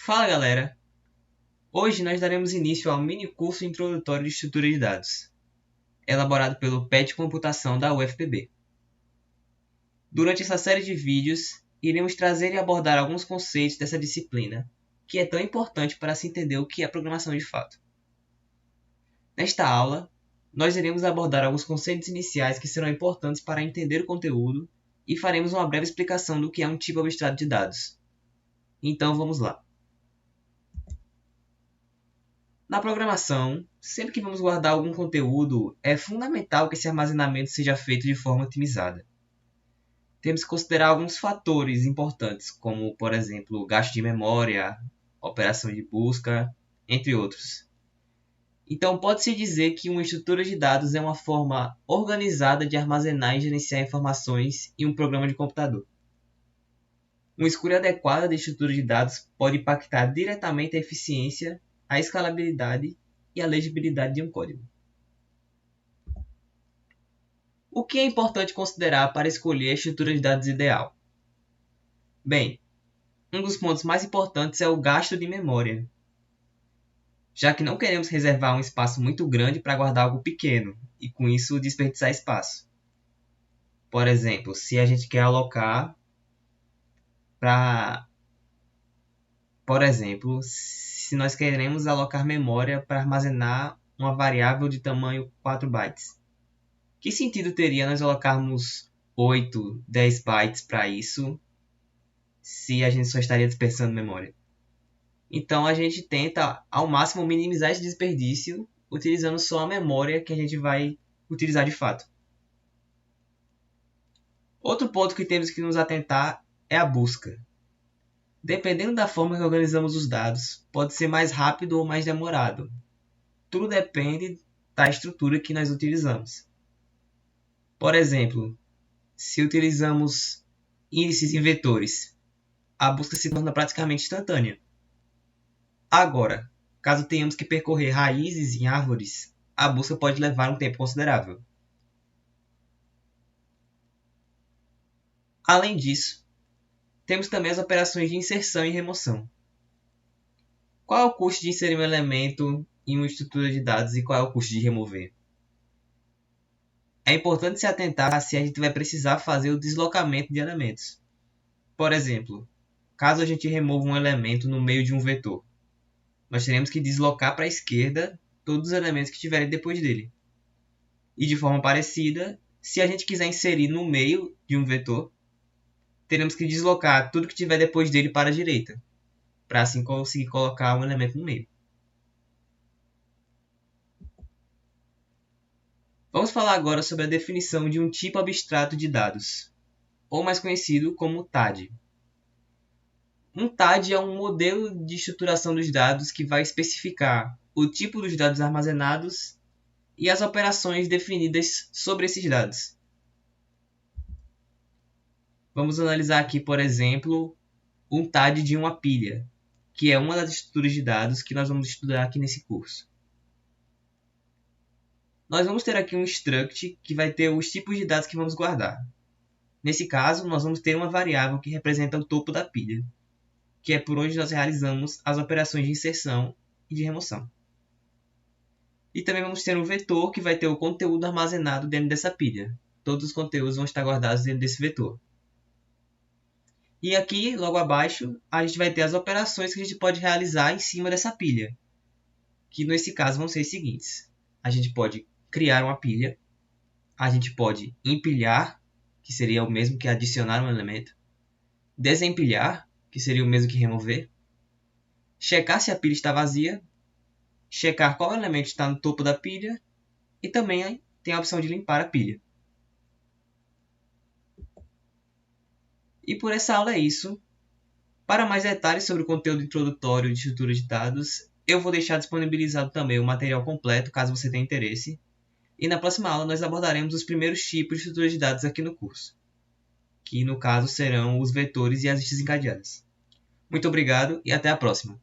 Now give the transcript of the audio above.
Fala galera! Hoje nós daremos início ao mini curso introdutório de estrutura de dados, elaborado pelo PET Computação da UFPB. Durante essa série de vídeos, iremos trazer e abordar alguns conceitos dessa disciplina, que é tão importante para se entender o que é programação de fato. Nesta aula, nós iremos abordar alguns conceitos iniciais que serão importantes para entender o conteúdo e faremos uma breve explicação do que é um tipo abstrato de dados. Então vamos lá! Na programação, sempre que vamos guardar algum conteúdo, é fundamental que esse armazenamento seja feito de forma otimizada. Temos que considerar alguns fatores importantes, como, por exemplo, gasto de memória, operação de busca, entre outros. Então, pode-se dizer que uma estrutura de dados é uma forma organizada de armazenar e gerenciar informações em um programa de computador. Uma escolha adequada de estrutura de dados pode impactar diretamente a eficiência, a escalabilidade e a legibilidade de um código. O que é importante considerar para escolher a estrutura de dados ideal? Bem, um dos pontos mais importantes é o gasto de memória, já que não queremos reservar um espaço muito grande para guardar algo pequeno e com isso desperdiçar espaço. Por exemplo, se a gente quer alocar se nós queremos alocar memória para armazenar uma variável de tamanho 4 bytes. Que sentido teria nós alocarmos 8, 10 bytes para isso, se a gente só estaria dispersando memória? Então a gente tenta ao máximo minimizar esse desperdício, utilizando só a memória que a gente vai utilizar de fato. Outro ponto que temos que nos atentar é a busca. Dependendo da forma que organizamos os dados, pode ser mais rápido ou mais demorado. Tudo depende da estrutura que nós utilizamos. Por exemplo, se utilizamos índices em vetores, a busca se torna praticamente instantânea. Agora, caso tenhamos que percorrer raízes em árvores, a busca pode levar um tempo considerável. Além disso, temos também as operações de inserção e remoção. Qual é o custo de inserir um elemento em uma estrutura de dados e qual é o custo de remover? É importante se atentar se a gente vai precisar fazer o deslocamento de elementos. Por exemplo, caso a gente remova um elemento no meio de um vetor, nós teremos que deslocar para a esquerda todos os elementos que estiverem depois dele. E de forma parecida, se a gente quiser inserir no meio de um vetor, teremos que deslocar tudo que estiver depois dele para a direita, para assim conseguir colocar um elemento no meio. Vamos falar agora sobre a definição de um tipo abstrato de dados, ou mais conhecido como TAD. Um TAD é um modelo de estruturação dos dados que vai especificar o tipo dos dados armazenados e as operações definidas sobre esses dados. Vamos analisar aqui, por exemplo, um TAD de uma pilha, que é uma das estruturas de dados que nós vamos estudar aqui nesse curso. Nós vamos ter aqui um struct que vai ter os tipos de dados que vamos guardar. Nesse caso, nós vamos ter uma variável que representa o topo da pilha, que é por onde nós realizamos as operações de inserção e de remoção. E também vamos ter um vetor que vai ter o conteúdo armazenado dentro dessa pilha. Todos os conteúdos vão estar guardados dentro desse vetor. E aqui, logo abaixo, a gente vai ter as operações que a gente pode realizar em cima dessa pilha, que nesse caso vão ser as seguintes. A gente pode criar uma pilha, a gente pode empilhar, que seria o mesmo que adicionar um elemento, desempilhar, que seria o mesmo que remover, checar se a pilha está vazia, checar qual elemento está no topo da pilha e também tem a opção de limpar a pilha. E por essa aula é isso. Para mais detalhes sobre o conteúdo introdutório de estrutura de dados, eu vou deixar disponibilizado também o material completo, caso você tenha interesse. E na próxima aula nós abordaremos os primeiros tipos de estrutura de dados aqui no curso, que no caso serão os vetores e as listas encadeadas. Muito obrigado e até a próxima!